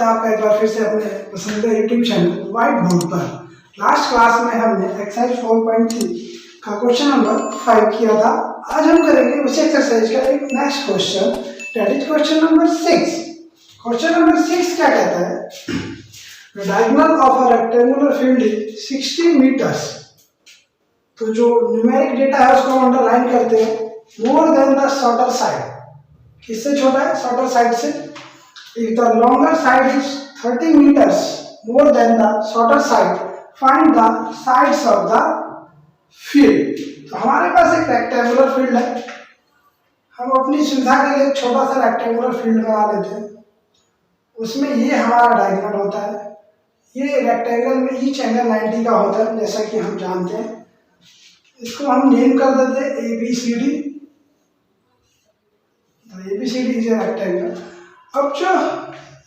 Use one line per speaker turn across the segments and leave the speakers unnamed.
है आपका एक बार फिर से अपने पसंदीदा यूट्यूब चैनल व्हाइट बोर्ड पर। लास्ट क्लास में हमने एक्सरसाइज 4.3 का क्वेश्चन नंबर 5 किया था। आज हम करेंगे उसी एक्सरसाइज का एक next question, that is question number 6। Question number 6 क्या कहता है? The diagonal of a rectangular field is 60 meters। तो जो न्यूमेरिक डेटा है उसको अंडरलाइन करते हैं। मोर देन द शॉर्टर साइड, किससे छोटा है? शॉर्टर साइड से। If the longer side is 30 meters more than the shorter side, find the sides of the field। तो हमारे पास एक रेक्टेंगुलर फील्ड है, हम अपनी सुविधा के लिए एक छोटा सा रेक्टेंगुलर फील्ड बना लेते हैं। उसमें ये हमारा डायगोनल होता है। ये रेक्टेंगल में ईच एंगल 90 का होता है, जैसा कि हम जानते हैं। इसको हम नेम कर देते हैं ABCD। ABCD is a rectangle. अब जो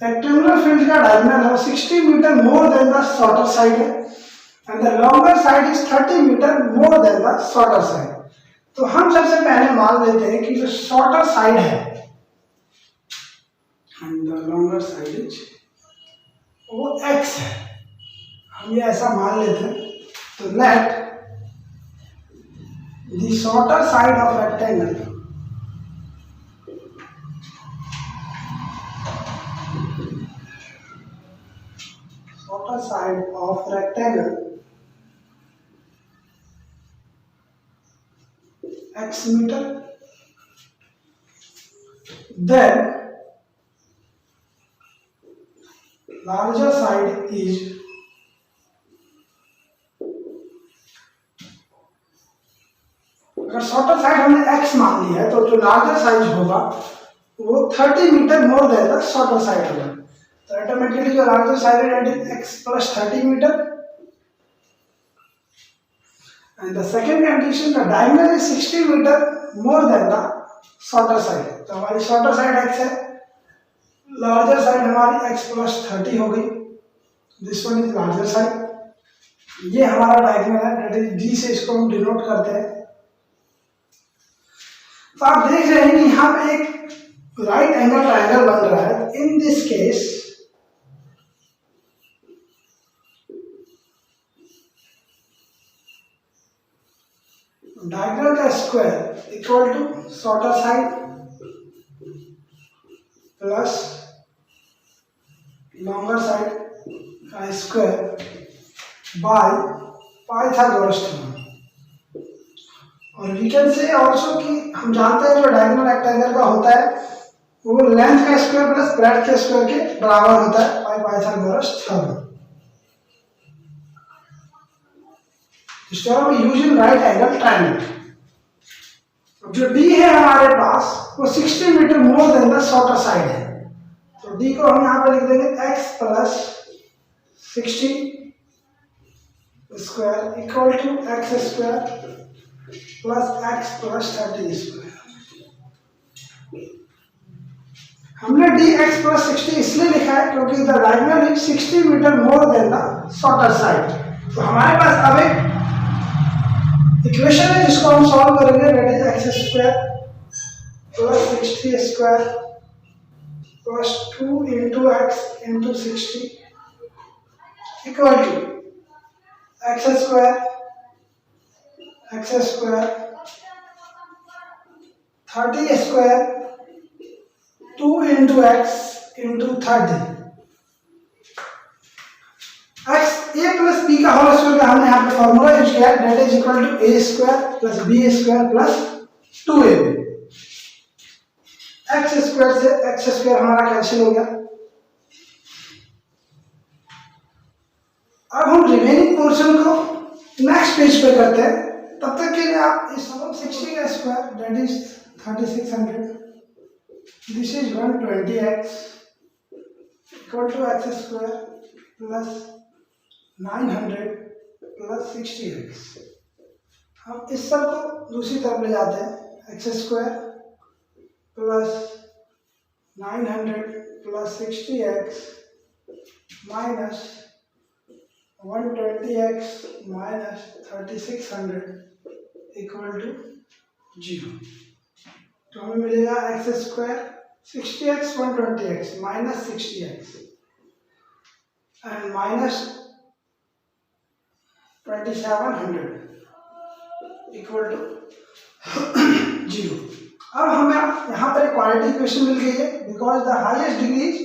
रेक्टेंगुलर फील्ड का डायगोनल है 60 metre more than the shorter side है, and the longer side is 30 metre more than the shorter side. तो हम सबसे पहले मान लेते हैं कि जो शॉर्टर साइड है and the longer side is वो x है, हम ये ऐसा मान लेते हैं। तो let the shorter side of rectangle side of rectangle x meter, then larger side is अगर शॉर्टर साइड हमने x मान लिया है तो जो लार्जर साइज होगा वो 30 metre more than the shorter side होगा। तो ऑटोमेटिकली जो लार्जर साइड है x plus 30 metre, and the second condition the diagonal is 60 metre more than the shorter side। तो हमारी शॉर्टर साइड x है, लार्जर साइड हमारी x plus 30 हो गई। This one is larger side. ये हमारा डायगोनल है, दैट इज d से इसको हम डिनोट करते हैं। तो आप देख रहे हैं कि यहाँ पे एक राइट एंगल ट्रायंगल बन रहा है। इन दिस केस डायगोनल का square equal to shorter side plus longer side का स्क्वायर बाय पाइथागोरस थ्योरम। और वी कैन से आल्सो कि हम जानते हैं जो डायगोनल रेक्टेंगल का होता है वो लेंथ का स्क्वायर प्लस ब्रेड्थ के स्क्वायर के बराबर होता है बाय पाइथागोरस थ्योरम। इस थ्योरम में use in right angle triangle. जो d है हमारे पास वो 60 metre more than the shorter side है, तो d को हम यहाँ पे लिख देंगे x plus 60 square equal to x square plus x plus 30 square. हमने dx प्लस 60 इसलिए लिखा है क्योंकि the diagonal is 60 metre more than the shorter side. तो हमारे पास अब एक इक्वेशन है जिसको हम सॉल्व करेंगे, that is x square plus 60 square plus 2 into x into 60 equal to x square 30 square 2 into x into 30 x a plus b का whole square का हमने यहाँ पे फॉर्मूला यूज किया है, that is equal to a square plus b square plus 2ab। x square से x square हमारा cancel हो गया। अब हम रिमेनिंग पोर्शन को नेक्स्ट पेज पे करते हैं। तब तक के लिए आप इस 60 का square that is 3600, this is 120x equal to x square plus 900 plus 60x। हम इस सब को दूसरी तरफ ले जाते हैं, x square plus 900 plus 60x minus 120x minus 3600 equal to 0। तो हमें मिलेगा x square 60x 120x minus 60x and minus 2700 equal to 0। अब हमें यहाँ पर एक क्वाड्रेटिक इक्वेशन मिल गई है because the highest degree is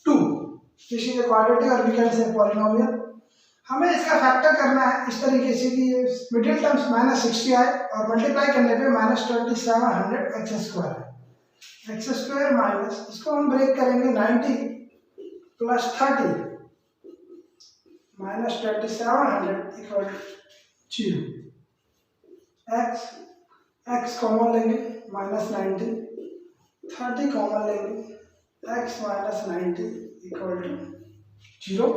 2, this is a quadratic और वी कैन से पॉलिनोमियल। हमें इसका फैक्टर करना है इस तरीके से कि ये मिडिल टर्म्स माइनस 60 आए और मल्टीप्लाई करने पे माइनस 2700 एक्स स्क्वायर है। एक्स स्क्वायर माइनस, इसको हम ब्रेक करेंगे 90 plus 30 minus 2700 equal 0। X common लेंगे माइनस 90, 30 कॉमन लेंगे x minus 90 equal to 0।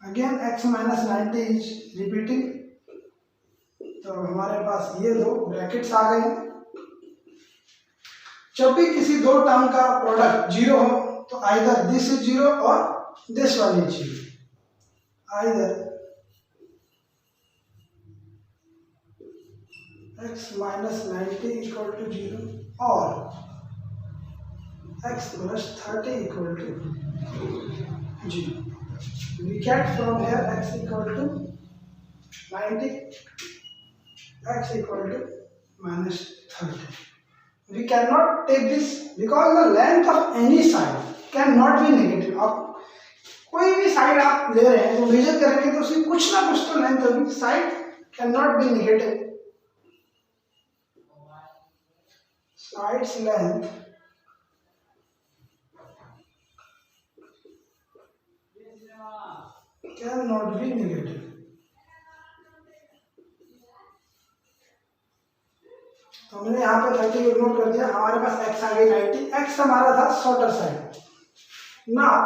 Again x minus 90 is repeating, तो हमारे पास ये दो ब्रैकेट्स आ गए। जब भी किसी दो टर्म का प्रोडक्ट 0 हो तो आइदर दिस इज 0 और this one is 0, either x minus 90 equal to 0 or x plus 30 equal to 0. We get from here x equal to 90, x equal to minus 30. We cannot take this because the length of any side cannot be negative. अब कोई भी side आप ले रहे हैं तो major करेंगे तो उसकी कुछ ना कुछ तो लेंथ होगी, side cannot be negative. Side's length cannot be negative. तो हमने यहाँ पे 30 इग्नोर कर दिया, हमारे पास x आ गई 90, x हमारा था शॉर्टर साइड। Now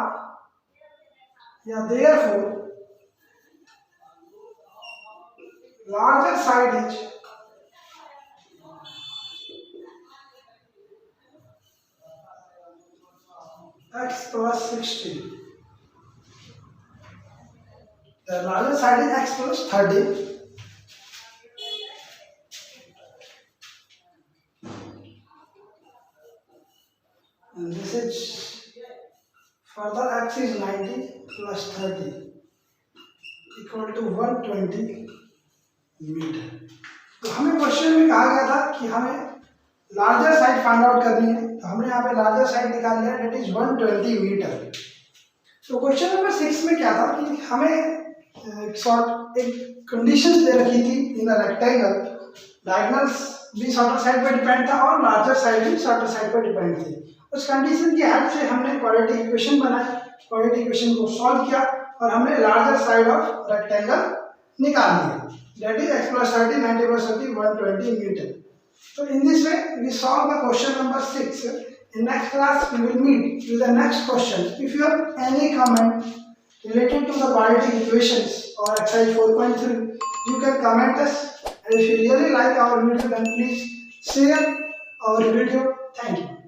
या therefore larger side is x plus 60. The larger side is x plus 30. And this is further x is 90 plus 30 equal to 120 metre. तो हमें क्वेश्चन में कहा गया था कि हमें लार्जर साइड फाइंड आउट करनी है, तो हमने यहाँ पे लार्जर साइड निकाल लिया, डेट इज 120 मीटर। तो क्वेश्चन नंबर 6 में क्या था कि हमें एक कंडीशंस दे रखी थी इन अ रेक्टेंगल, डायगोनल्स भी शॉर्टर साइड पर डिपेंड था और लार्जर साइड भी शॉर्टर साइड पर डिपेंड थी। उस कंडीशन की हेल्प से हमने क्वाड्रेटिक इक्वेशन बनाई, क्वाड्रेटिक इक्वेशन को सॉल्व किया और हमने लार्जर साइड ऑफ रेक्टेंगल निकाल लिया, date is x plus 30, 90 plus 30, 120 meter. So in this way we solve the question number 6. In next class we will meet with the next question. If you have any comment related to the quadratic equations or exercise 4.3, you can comment us. And if you really like our video, then please share our video. Thank you.